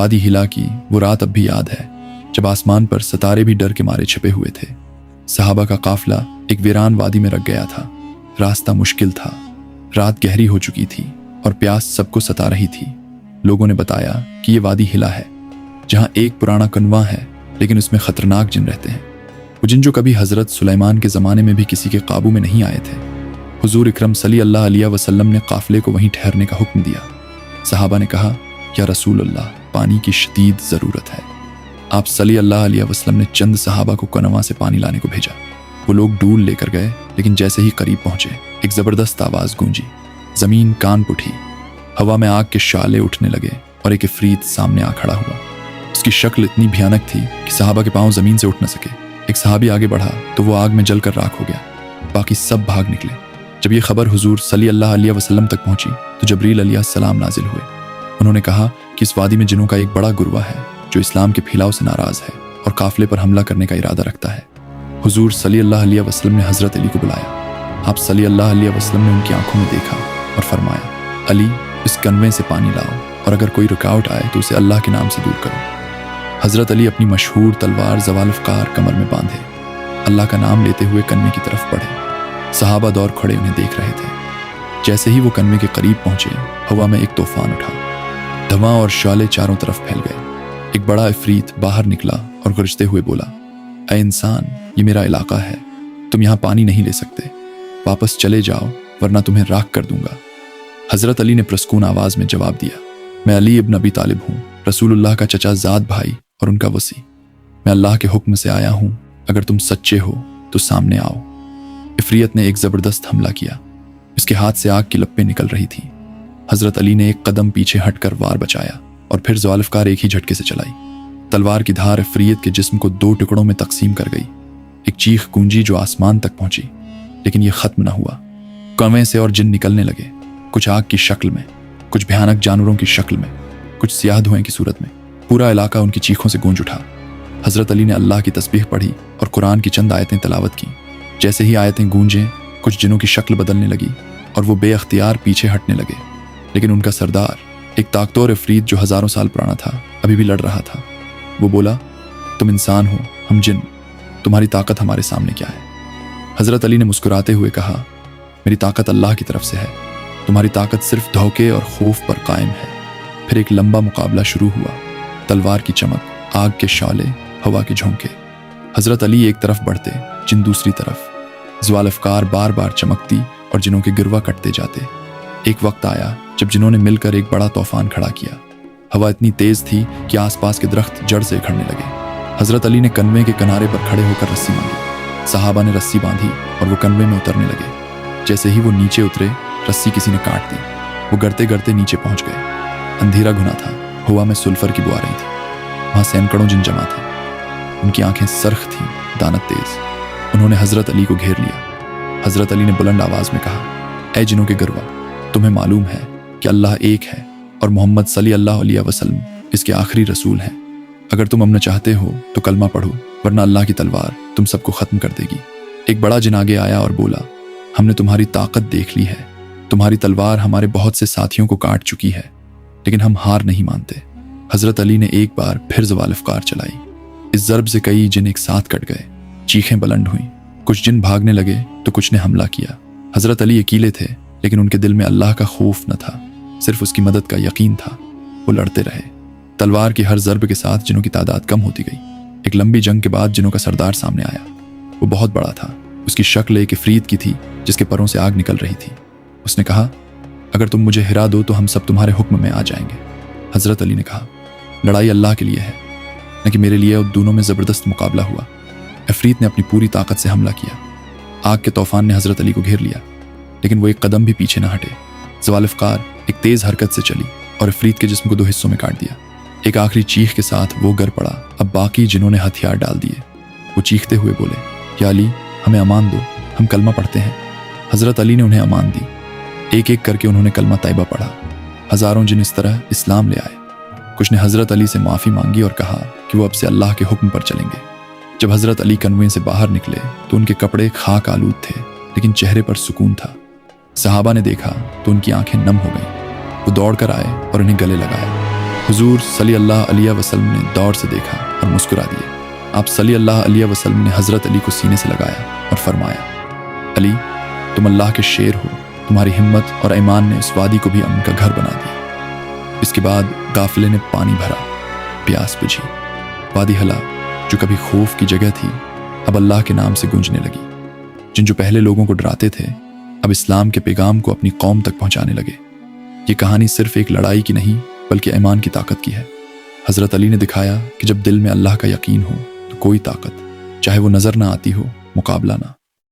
वादी हिला की वो रात अब भी याद है, जब आसमान पर सितारे भी डर के मारे छिपे हुए थे। सहाबा का काफिला एक वीरान वादी में रख गया था। रास्ता मुश्किल था, रात गहरी हो चुकी थी और प्यास सबको सता रही थी। लोगों ने बताया कि ये वादी हिला है, जहां एक पुराना कनवा है, लेकिन उसमें खतरनाक जिन रहते हैं। वो जिन जो कभी हजरत सुलेमान के ज़माने में भी किसी के काबू में नहीं आए थे। हुजूर इकरम सल्लल्लाहु अलैहि वसल्लम ने काफिले को वहीं ठहरने का हुक्म दिया। सहाबा ने कहा, या रसूल अल्लाह, पानी की शदीद ज़रूरत है। आप सल्लल्लाहु अलैहि वसल्लम ने चंद सहाबा को कनवा से पानी लाने को भेजा। वो लोग डूल लेकर गए, लेकिन जैसे ही करीब पहुंचे एक ज़बरदस्त आवाज़ गूंजी। ज़मीन कांप उठी, हवा में आग के शाले उठने लगे और एक इफरीत सामने आ खड़ा हुआ। उसकी शक्ल इतनी भयानक थी कि सहाबा के पांव ज़मीन से उठ न सके। एक सहाबी आगे बढ़ा तो वो आग में जलकर राख हो गया। बाकी सब भाग निकले। जब ये खबर हुजूर सल्लल्लाहु अलैहि वसल्लम तक पहुंची तो जबरील अलैहिस्सलाम नाजिल हुए। उन्होंने कहा कि इस वादी में जिनों का एक बड़ा गुरवा है जो इस्लाम के फैलाव से नाराज है और काफिले पर हमला करने का इरादा रखता है। हुजूर सल्लल्लाहु अलैहि वसल्लम ने हजरत अली को बुलाया। आप सल्लल्लाहु अलैहि वसल्लम ने उनकी आंखों में देखा और फरमाया, अली, इस कन्वे से पानी लाओ और अगर कोई रुकावट आए तो उसे अल्लाह के नाम से दूर करो। हजरत अली अपनी मशहूर तलवार ज़वालफ़कार कमर में बांधे अल्लाह का नाम लेते हुए कन्वे की तरफ बढ़े। सहाबा दौड़ खड़े उन्हें देख रहे थे। जैसे ही वो कन्वे के करीब पहुंचे, हवा में एक तूफान उठा। धुआं और शाले चारों तरफ फैल गए। एक बड़ा इफरीत बाहर निकला और गरजते हुए बोला, ऐ इंसान, ये मेरा इलाका है, तुम यहाँ पानी नहीं ले सकते। वापस चले जाओ वरना तुम्हें राख कर दूंगा। हजरत अली ने प्रस्कून आवाज में जवाब दिया, मैं अली इब्न अबी तालिब हूँ, रसूलुल्लाह का चचा ज़ाद भाई और उनका वसी। मैं अल्लाह के हुक्म से आया हूँ, अगर तुम सच्चे हो तो सामने आओ। इफरीत ने एक जबरदस्त हमला किया। उसके हाथ से आग की लपटें निकल रही थी। हजरत अली ने एक कदम पीछे हटकर वार बचाया और फिर ज़वालफ़कार एक ही झटके से चलाई। तलवार की धार इफरीत के जिस्म को 2 टुकड़ों में तकसीम कर गई। एक चीख गूंजी जो आसमान तक पहुंची, लेकिन यह खत्म न हुआ। कौवें से और जिन निकलने लगे, कुछ आग की शक्ल में, कुछ भयानक जानवरों की शक्ल में, कुछ सियाह धुएं की सूरत में। पूरा इलाका उनकी चीखों से गूंज उठा। हजरत अली ने अल्लाह की तस्बीह पढ़ी और कुरान की चंद आयतें तलावत की। जैसे ही आयतें गूंजें, कुछ जिनों की शक्ल बदलने लगी और वो बेअख्तियार पीछे हटने लगे। लेकिन उनका सरदार, एक ताकतवर इफरीत जो हजारों साल पुराना था, अभी भी लड़ रहा था। वो बोला, तुम इंसान हो, हम जिन, तुम्हारी ताकत हमारे सामने क्या है? हजरत अली ने मुस्कुराते हुए कहा, मेरी ताकत अल्लाह की तरफ से है, तुम्हारी ताकत सिर्फ धोखे और खौफ पर कायम है। फिर एक लंबा मुकाबला शुरू हुआ। तलवार की चमक, आग के शाले, हवा के झोंके। हजरत अली एक तरफ बढ़ते, जिन दूसरी तरफ। ज़वालफ़कार बार बार चमकती और जिनों के गिरवा कटते जाते। एक वक्त आया जब जिन्होंने मिलकर एक बड़ा तूफान खड़ा किया। हवा इतनी तेज थी कि आसपास के दरख्त जड़ से उखड़ने लगे। हजरत अली ने कन्वे के किनारे पर खड़े होकर रस्सी मांगी। सहाबा ने रस्सी बांधी और वो कन्वे में उतरने लगे। जैसे ही वो नीचे उतरे, रस्सी किसी ने काट दी। वो गिरते गिरते नीचे पहुंच गए। अंधेरा घुना था, हवा में सुल्फर की बुआ रही थी। वहां सैकड़ों जिन जमा थे। उनकी आंखें सरख थीं, दानत तेज। उन्होंने हजरत अली को घेर लिया। हजरत अली ने बुलंद आवाज में कहा, ऐ जिनों के गिरवा, तुम्हें मालूम है कि अल्लाह एक है और मोहम्मद सल्लल्लाहु अलैहि वसल्लम इसके आखिरी रसूल हैं। अगर तुम अमन चाहते हो तो कलमा पढ़ो, वरना अल्लाह की तलवार तुम सबको खत्म कर देगी। एक बड़ा जिन आगे आया और बोला, हमने तुम्हारी ताकत देख ली है। तुम्हारी तलवार हमारे बहुत से साथियों को काट चुकी है, लेकिन हम हार नहीं मानते। हजरत अली ने एक बार फिर ज़वालफ़कार चलाई। इस ज़रब से कई जिन एक साथ कट गए। चीखें बुलंद हुईं। कुछ जिन भागने लगे तो कुछ ने हमला किया। हजरत अली अकेले थे, लेकिन उनके दिल में अल्लाह का खौफ न था, सिर्फ उसकी मदद का यकीन था। वो लड़ते रहे। तलवार की हर ज़रब के साथ जिनों की तादाद कम होती गई। एक लंबी जंग के बाद जिनों का सरदार सामने आया। वो बहुत बड़ा था। उसकी शक्ल एक इफरीत की थी जिसके परों से आग निकल रही थी। उसने कहा, अगर तुम मुझे हिरा दो तो हम सब तुम्हारे हुक्म में आ जाएंगे। हजरत अली ने कहा, लड़ाई अल्लाह के लिए है, न कि मेरे लिए। और दोनों में ज़बरदस्त मुकाबला हुआ। इफरीत ने अपनी पूरी ताकत से हमला किया। आग के तूफान ने हजरत अली को घेर लिया, लेकिन वो एक कदम भी पीछे न हटे। ज़वालफ़कार एक तेज हरकत से चली और इफरीत के जिस्म को 2 हिस्सों में काट दिया। एक आखिरी चीख के साथ वो गिर पड़ा। अब बाकी जिन्होंने हथियार डाल दिए। वो चीखते हुए बोले, या अली, हमें अमान दो, हम कलमा पढ़ते हैं। हजरत अली ने उन्हें अमान दी। एक एक करके उन्होंने कलमा तैयबा पढ़ा। हजारों जिन इस तरह इस्लाम ले आए। कुछ ने हजरत अली से माफ़ी मांगी और कहा कि वो अब से अल्लाह के हुक्म पर चलेंगे। जब हजरत अली कन्वे से बाहर निकले तो उनके कपड़े खाक आलूद थे, लेकिन चेहरे पर सुकून था। सहाबा ने देखा तो उनकी आंखें नम हो गईं। वो दौड़ कर आए और उन्हें गले लगाया। حضور صلی اللہ علیہ وسلم نے دور سے دیکھا اور مسکرا دیے۔ آپ صلی اللہ علیہ وسلم نے حضرت علی کو سینے سے لگایا اور فرمایا، علی تم اللہ کے شیر ہو، تمہاری ہمت اور ایمان نے اس وادی کو بھی امن کا گھر بنا دیا۔ اس کے بعد قافلے نے پانی بھرا، پیاس بجھی، وادی ہلا جو کبھی خوف کی جگہ تھی اب اللہ کے نام سے گونجنے لگی۔ جو پہلے لوگوں کو ڈراتے تھے اب اسلام کے پیغام کو اپنی قوم تک پہنچانے لگے۔ یہ کہانی صرف ایک لڑائی کی نہیں بلکہ ایمان کی طاقت کی ہے۔ حضرت علی نے دکھایا کہ جب دل میں اللہ کا یقین ہو تو کوئی طاقت، چاہے وہ نظر نہ آتی ہو، مقابلہ نہ۔